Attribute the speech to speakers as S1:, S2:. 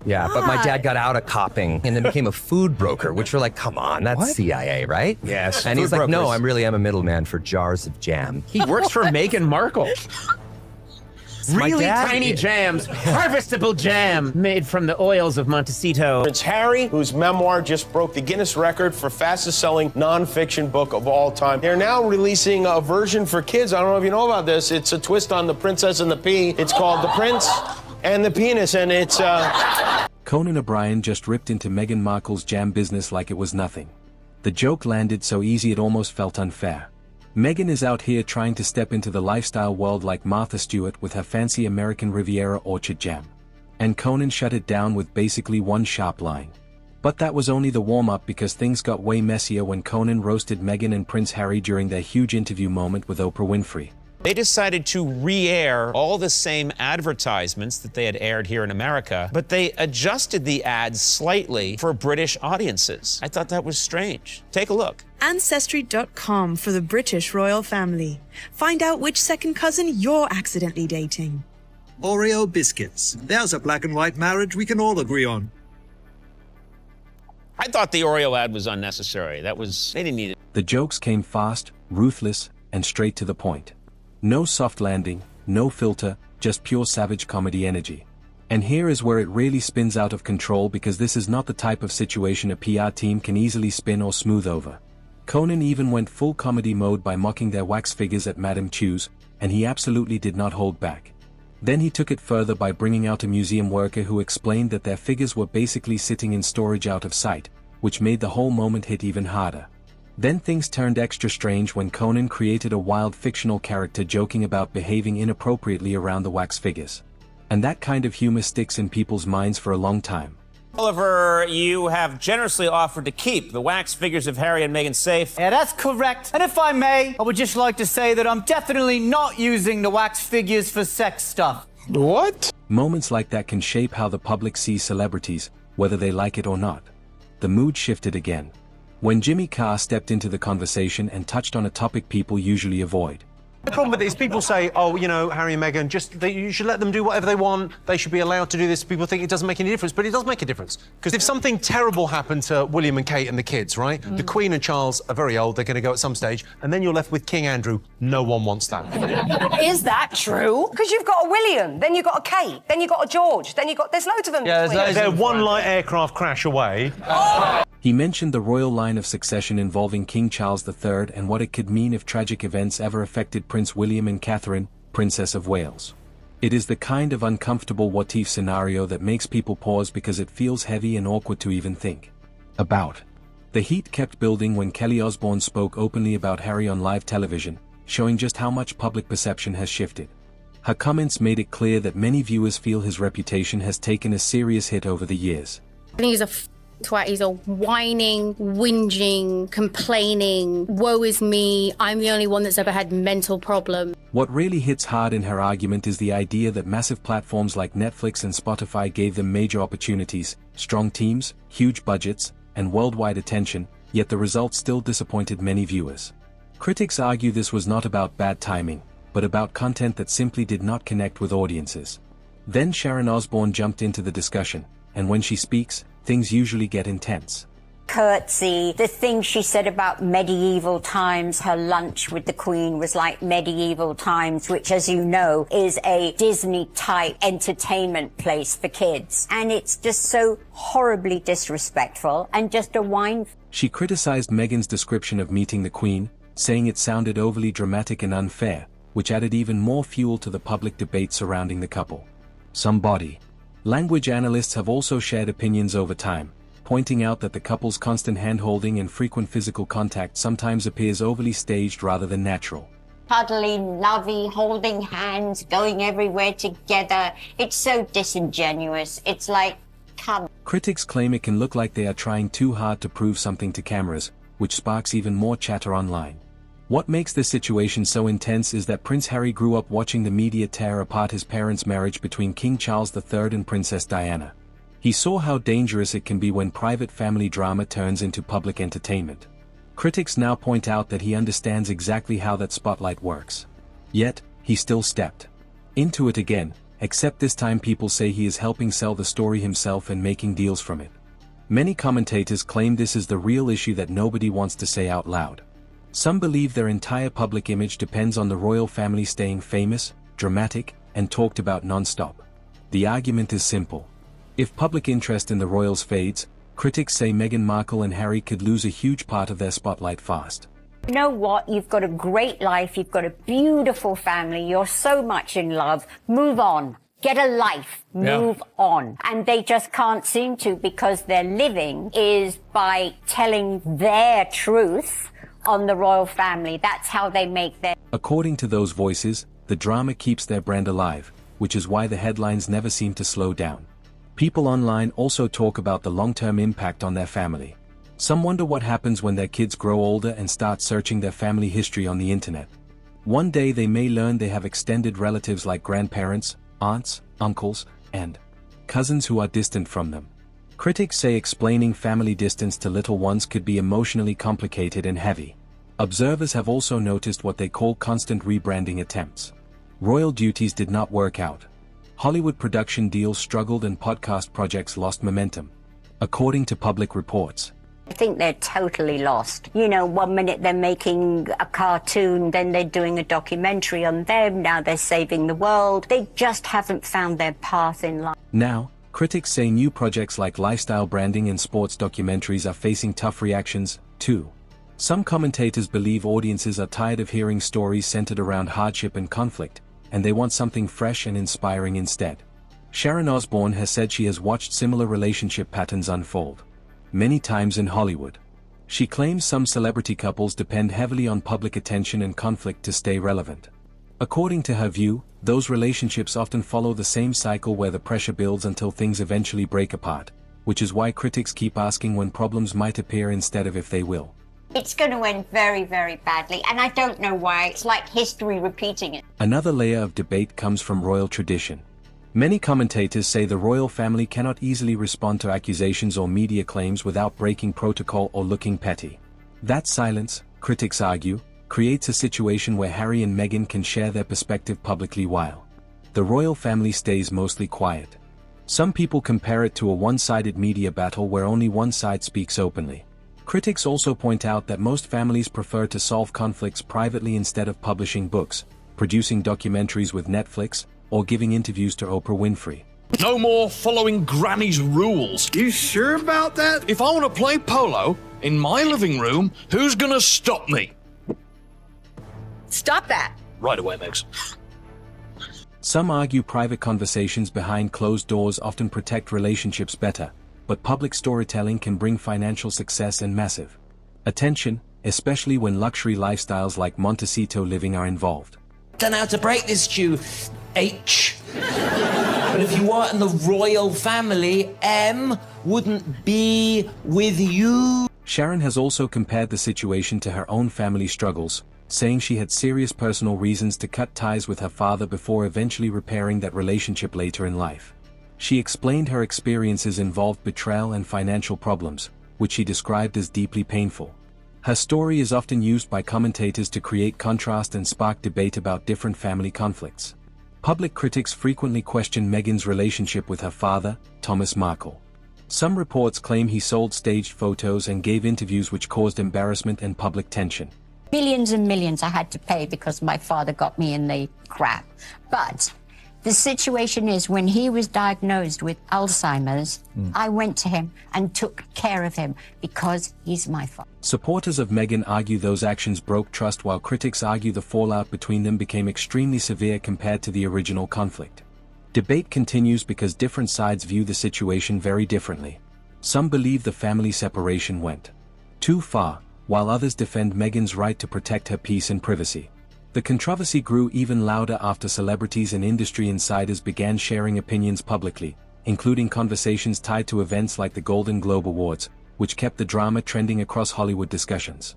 S1: Yeah, but my dad got out of copping and then became a food broker, which we're like, come on, that's
S2: What?
S1: CIA, right?
S2: Yes.
S1: And he's
S2: food
S1: like, no,
S2: brokers.
S1: I'm really am a middleman for jars of jam.
S2: He works for Meghan Markle.
S1: My
S2: Really
S1: dad-
S2: tiny jams, harvestable jam made from the oils of Montecito.
S3: Prince Harry, whose memoir just broke the Guinness record for fastest selling nonfiction book of all time. They're now releasing a version for kids. I don't know if you know about this. It's a twist on The Princess and the Pea. It's called The Prince and the Penis, and it's
S4: Conan O'Brien just ripped into Meghan Markle's jam business like it was nothing. The joke landed so easy it almost felt unfair. Meghan is out here trying to step into the lifestyle world like Martha Stewart with her fancy American Riviera Orchard jam. And Conan shut it down with basically one sharp line. But that was only the warm-up because things got way messier when Conan roasted Meghan and Prince Harry during their huge interview moment with Oprah Winfrey.
S5: They decided to re-air all the same advertisements that they had aired here in America, but they adjusted the ads slightly for British audiences. I thought that was strange. Take a look.
S6: Ancestry.com for the British royal family. Find out which second cousin you're accidentally dating.
S7: Oreo biscuits. There's a black and white marriage we can all agree on.
S5: I thought the Oreo ad was unnecessary. They didn't need it.
S4: The jokes came fast, ruthless, and straight to the point. No soft landing, no filter, just pure savage comedy energy. And here is where it really spins out of control because this is not the type of situation a PR team can easily spin or smooth over. Conan even went full comedy mode by mocking their wax figures at Madame Tu's, and he absolutely did not hold back. Then he took it further by bringing out a museum worker who explained that their figures were basically sitting in storage out of sight, which made the whole moment hit even harder. Then things turned extra strange when Conan created a wild fictional character joking about behaving inappropriately around the wax figures. And that kind of humor sticks in people's minds for a long time.
S5: Oliver, you have generously offered to keep the wax figures of Harry and Meghan safe.
S8: Yeah, that's correct. And if I may, I would just like to say that I'm definitely not using the wax figures for sex stuff.
S2: What?
S4: Moments like that can shape how the public sees celebrities, whether they like it or not. The mood shifted again. When Jimmy Carr stepped into the conversation and touched on a topic people usually avoid.
S9: The problem with it is people say, oh, you know, Harry and Meghan, you should let them do whatever they want. They should be allowed to do this. People think it doesn't make any difference, but it does make a difference. Because if something terrible happened to William and Kate and the kids, right? The Queen and Charles are very old. They're going to go at some stage. And then you're left with King Andrew. No one wants that.
S10: Is that true? Because you've got a William, then you've got a Kate, then you've got a George, then you've got... There's loads of them.
S9: Yeah, they're one light aircraft crash away.
S4: He mentioned the royal line of succession involving King Charles III and what it could mean if tragic events ever affected Prince William and Catherine, Princess of Wales. It is the kind of uncomfortable what-if scenario that makes people pause because it feels heavy and awkward to even think about. The heat kept building when Kelly Osbourne spoke openly about Harry on live television, showing just how much public perception has shifted. Her comments made it clear that many viewers feel his reputation has taken a serious hit over the years.
S11: I think he's a twat. He's a whining, whinging, complaining, woe is me, I'm the only one that's ever had mental problems.
S4: What really hits hard in her argument is the idea that massive platforms like Netflix and Spotify gave them major opportunities, strong teams, huge budgets, and worldwide attention, yet the results still disappointed many viewers. Critics argue this was not about bad timing, but about content that simply did not connect with audiences. Then Sharon Osbourne jumped into the discussion, and when she speaks, things usually get intense.
S10: Curtsy, the thing she said about medieval times, her lunch with the Queen was like medieval times, which, as you know, is a Disney-type entertainment place for kids. And it's just so horribly disrespectful and just a whine.
S4: She criticized Meghan's description of meeting the Queen, saying it sounded overly dramatic and unfair, which added even more fuel to the public debate surrounding the couple. Some body language analysts have also shared opinions over time, pointing out that the couple's constant hand-holding and frequent physical contact sometimes appears overly staged rather than natural.
S10: Cuddly, lovey, holding hands, going everywhere together. It's so disingenuous. It's like, come.
S4: Critics claim it can look like they are trying too hard to prove something to cameras, which sparks even more chatter online. What makes this situation so intense is that Prince Harry grew up watching the media tear apart his parents' marriage between King Charles III and Princess Diana. He saw how dangerous it can be when private family drama turns into public entertainment. Critics now point out that he understands exactly how that spotlight works. Yet, he still stepped into it again, except this time people say he is helping sell the story himself and making deals from it. Many commentators claim this is the real issue that nobody wants to say out loud. Some believe their entire public image depends on the royal family staying famous, dramatic, and talked about non-stop. The argument is simple. If public interest in the royals fades, critics say Meghan Markle and Harry could lose a huge part of their spotlight fast.
S10: You know what? You've got a great life. You've got a beautiful family. You're so much in love. Move on. Get a life. Move on. And they just can't seem to, because their living is by telling their truth on the royal family. That's how they make their...
S4: According to those voices, the drama keeps their brand alive, which is why the headlines never seem to slow down. People online also talk about the long-term impact on their family. Some wonder what happens when their kids grow older and start searching their family history on the internet. One day they may learn they have extended relatives like grandparents, aunts, uncles, and cousins who are distant from them. Critics say explaining family distance to little ones could be emotionally complicated and heavy. Observers have also noticed what they call constant rebranding attempts. Royal duties did not work out. Hollywood production deals struggled and podcast projects lost momentum, according to public reports.
S10: I think they're totally lost. You know, one minute they're making a cartoon, then they're doing a documentary on them, now they're saving the world. They just haven't found their path in life.
S4: Now, critics say new projects like lifestyle branding and sports documentaries are facing tough reactions, too. Some commentators believe audiences are tired of hearing stories centered around hardship and conflict, and they want something fresh and inspiring instead. Sharon Osbourne has said she has watched similar relationship patterns unfold many times in Hollywood. She claims some celebrity couples depend heavily on public attention and conflict to stay relevant. According to her view, those relationships often follow the same cycle where the pressure builds until things eventually break apart, which is why critics keep asking when problems might appear instead of if they will.
S10: It's going to end very, very badly, and I don't know why. It's like history repeating it.
S4: Another layer of debate comes from royal tradition. Many commentators say the royal family cannot easily respond to accusations or media claims without breaking protocol or looking petty. That silence, critics argue, creates a situation where Harry and Meghan can share their perspective publicly while the royal family stays mostly quiet. Some people compare it to a one-sided media battle where only one side speaks openly. Critics also point out that most families prefer to solve conflicts privately instead of publishing books, producing documentaries with Netflix, or giving interviews to Oprah Winfrey.
S12: No more following Granny's rules.
S7: You sure about that?
S12: If I want to play polo in my living room, who's gonna stop me?
S6: Stop that!
S12: Right away, Megs.
S4: Some argue private conversations behind closed doors often protect relationships better, but public storytelling can bring financial success and massive attention, especially when luxury lifestyles like Montecito living are involved.
S13: Don't know how to break this stew, H. But if you weren't in the royal family, M wouldn't be with you.
S4: Sharon has also compared the situation to her own family struggles, saying she had serious personal reasons to cut ties with her father before eventually repairing that relationship later in life. She explained her experiences involved betrayal and financial problems, which she described as deeply painful. Her story is often used by commentators to create contrast and spark debate about different family conflicts. Public critics frequently question Meghan's relationship with her father, Thomas Markle. Some reports claim he sold staged photos and gave interviews which caused embarrassment and public tension.
S10: Millions and millions I had to pay because my father got me in the crap. But the situation is, when he was diagnosed with Alzheimer's, I went to him and took care of him because he's my father.
S4: Supporters of Meghan argue those actions broke trust, while critics argue the fallout between them became extremely severe compared to the original conflict. Debate continues because different sides view the situation very differently. Some believe the family separation went too far, while others defend Meghan's right to protect her peace and privacy. The controversy grew even louder after celebrities and industry insiders began sharing opinions publicly, including conversations tied to events like the Golden Globe Awards, which kept the drama trending across Hollywood discussions.